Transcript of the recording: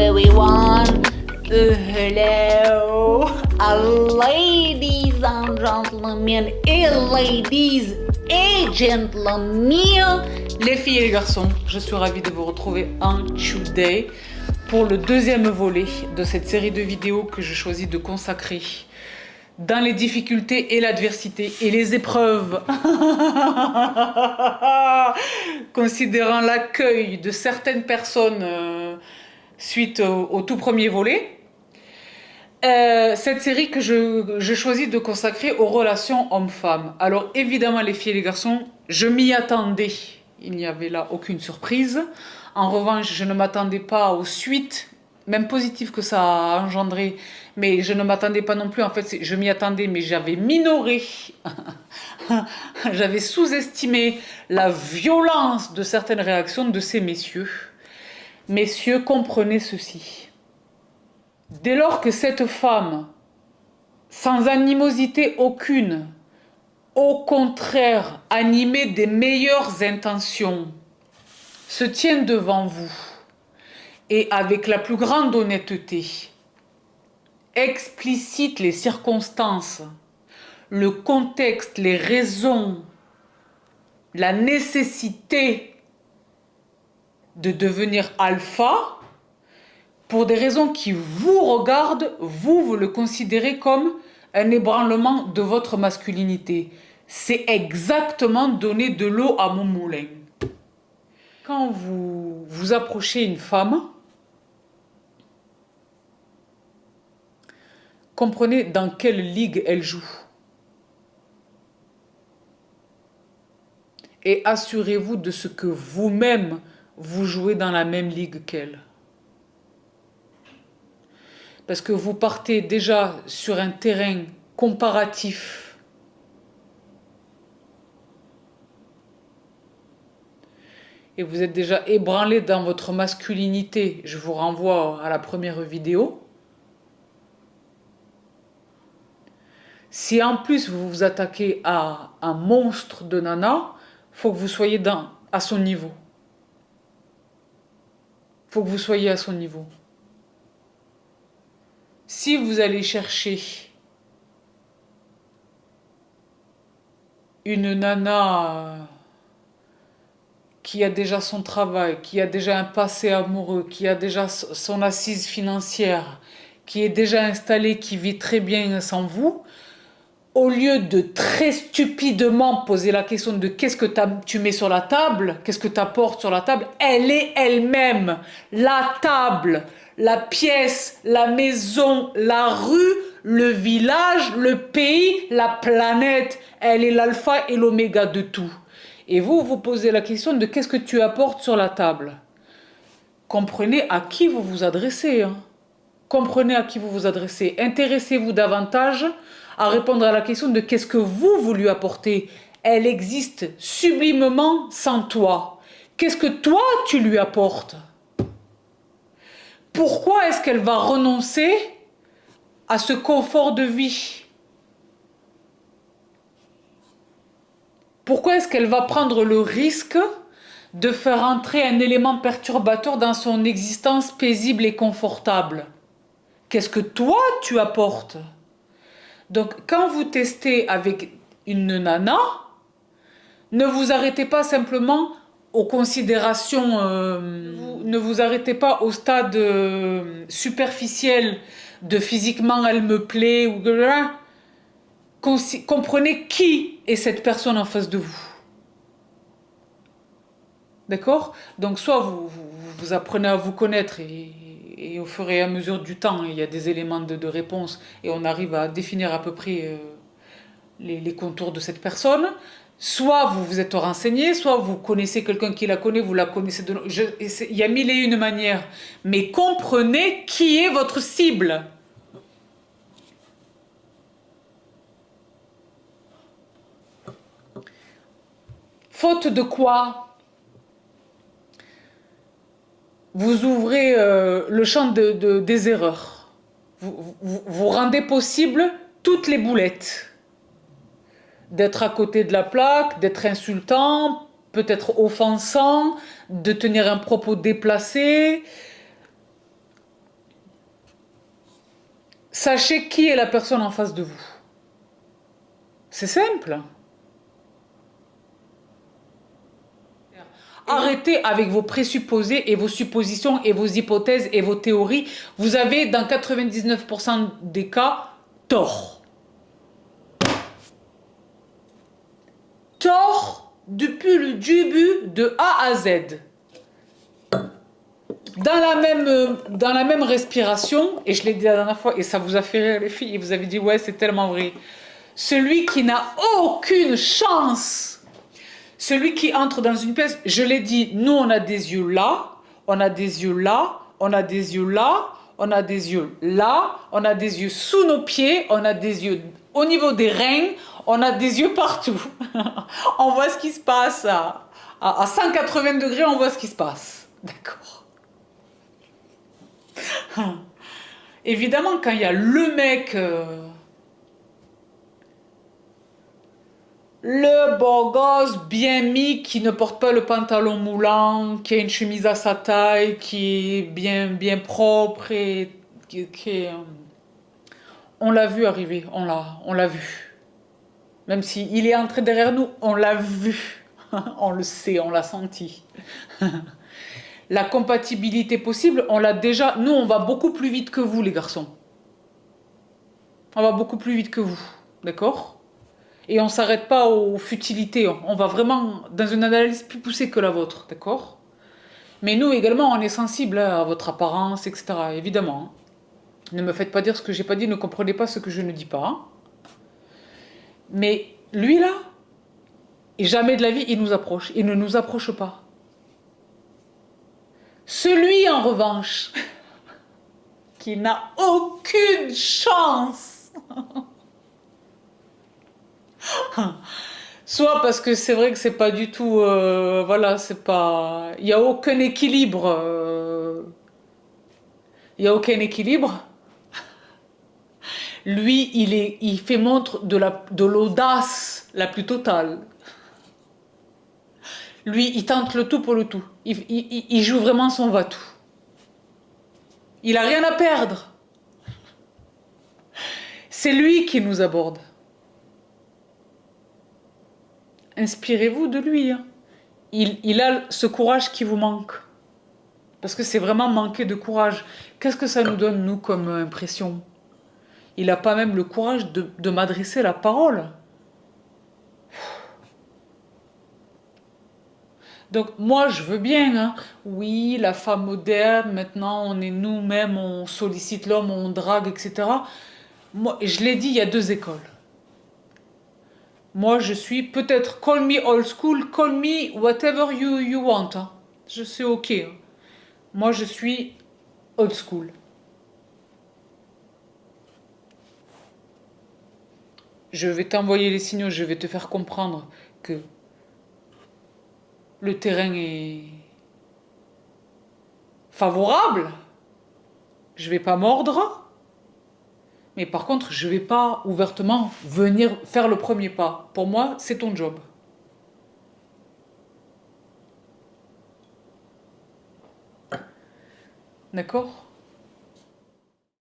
everyone. Hello, ladies and gentlemen, et ladies et gentlemen. Les filles et les garçons, je suis ravie de vous retrouver en today pour le deuxième volet de cette série de vidéos que je choisis de consacrer dans les difficultés et l'adversité et les épreuves, considérant l'accueil de certaines personnes suite au tout premier volet. Cette série que je choisis de consacrer aux relations hommes-femmes. Alors évidemment les filles et les garçons, je m'y attendais, il n'y avait là aucune surprise. En revanche, je ne m'attendais pas aux suites, même positives que ça a engendré, mais je ne m'attendais pas non plus, en fait je m'y attendais, mais j'avais minoré, j'avais sous-estimé la violence de certaines réactions de ces messieurs. Messieurs, comprenez ceci. Dès lors que cette femme, sans animosité aucune, au contraire animée des meilleures intentions, se tient devant vous et avec la plus grande honnêteté, explicite les circonstances, le contexte, les raisons, la nécessité de devenir alpha, pour des raisons qui vous regardent, vous le considérez comme un ébranlement de votre masculinité. C'est exactement donner de l'eau à mon moulin. Quand vous approchez une femme, comprenez dans quelle ligue elle joue. Et assurez-vous de ce que vous-même, vous jouez dans la même ligue qu'elle. Parce que vous partez déjà sur un terrain comparatif. Et vous êtes déjà ébranlé dans votre masculinité. Je vous renvoie à la première vidéo. Si en plus vous vous attaquez à un monstre de nana, il faut que vous soyez à son niveau. Il faut que vous soyez à son niveau. Si vous allez chercher une nana qui a déjà son travail, qui a déjà un passé amoureux, qui a déjà son assise financière, qui est déjà installée, qui vit très bien sans vous, au lieu de très stupidement poser la question de qu'est-ce que tu mets sur la table, qu'est-ce que tu apportes sur la table, elle est elle-même la table, la pièce, la maison, la rue, le village, le pays, la planète. Elle est l'alpha et l'oméga de tout. Et vous vous posez la question de qu'est-ce que tu apportes sur la table. Comprenez à qui vous vous adressez. Hein. Comprenez à qui vous vous adressez. Intéressez-vous davantage à répondre à la question de qu'est-ce que vous lui apportez. Elle existe sublimement sans toi. Qu'est-ce que toi tu lui apportes? Pourquoi est-ce qu'elle va renoncer à ce confort de vie? Pourquoi est-ce qu'elle va prendre le risque de faire entrer un élément perturbateur dans son existence paisible et confortable? Qu'est-ce que toi tu apportes? Donc quand vous testez avec une nana, ne vous arrêtez pas simplement aux considérations, ne vous arrêtez pas au stade superficiel de physiquement elle me plaît ou comprenez qui est cette personne en face de vous. D'accord? Donc soit vous apprenez à vous connaître et au fur et à mesure du temps, il y a des éléments de réponse et on arrive à définir à peu près les contours de cette personne. Soit vous vous êtes renseigné, soit vous connaissez quelqu'un qui la connaît, vous la connaissez de... il y a mille et une manières. Mais comprenez qui est votre cible. Faute de quoi, vous ouvrez le champ des erreurs. Vous rendez possible toutes les boulettes. D'être à côté de la plaque, d'être insultant, peut-être offensant, de tenir un propos déplacé, Sachez qui est la personne en face de vous. C'est simple. Arrêtez avec vos présupposés et vos suppositions et vos hypothèses et vos théories. Vous avez, dans 99% des cas, tort. Tort depuis le début de A à Z. Dans la même respiration, et je l'ai dit la dernière fois, et ça vous a fait rire les filles, et vous avez dit ouais c'est tellement vrai. Celui qui n'a aucune chance, celui qui entre dans une pièce, je l'ai dit, nous on a des yeux là, on a des yeux là, on a des yeux là, on a des yeux là, on a des yeux sous nos pieds, on a des yeux au niveau des reins, on a des yeux partout. On voit ce qui se passe à 180 degrés, on voit ce qui se passe. D'accord. Évidemment, quand il y a le mec, le beau gosse bien mis, qui ne porte pas le pantalon moulant, qui a une chemise à sa taille, qui est bien propre et qui est, on l'a vu arriver, on l'a vu. Même s'il est entré derrière nous, on l'a vu. On le sait, on l'a senti. La compatibilité possible, on l'a déjà. Nous, on va beaucoup plus vite que vous, les garçons. On va beaucoup plus vite que vous. D'accord? Et on ne s'arrête pas aux futilités. On va vraiment dans une analyse plus poussée que la vôtre. D'accord? Mais nous également, on est sensible à votre apparence, etc. Évidemment. Ne me faites pas dire ce que j'ai pas dit, ne comprenez pas ce que je ne dis pas. Mais lui, là, et jamais de la vie, il nous approche. Il ne nous approche pas. Celui, en revanche, qui n'a aucune chance. Soit parce que c'est vrai que c'est pas du tout, voilà, c'est pas, il y a aucun équilibre, il y a aucun équilibre. Lui, il fait montre de l'audace la plus totale. Lui, il tente le tout pour le tout. Il joue vraiment son va-tout. Il a rien à perdre. C'est lui qui nous aborde. Inspirez-vous de lui. Hein. Il a ce courage qui vous manque. Parce que c'est vraiment manquer de courage. Qu'est-ce que ça nous donne, nous, comme impression? Il n'a pas même le courage de m'adresser la parole. Donc moi, je veux bien. Hein. Oui, la femme moderne, maintenant, on est nous-mêmes, on sollicite l'homme, on drague, etc. Moi, je l'ai dit, il y a deux écoles. Moi, je suis peut-être, call me old school, call me whatever you want. Hein. Je suis OK. Hein. Moi, je suis old school. Je vais t'envoyer les signaux, je vais te faire comprendre que le terrain est favorable. Je vais pas mordre, mais par contre, je vais pas ouvertement venir faire le premier pas. Pour moi, c'est ton job. D'accord?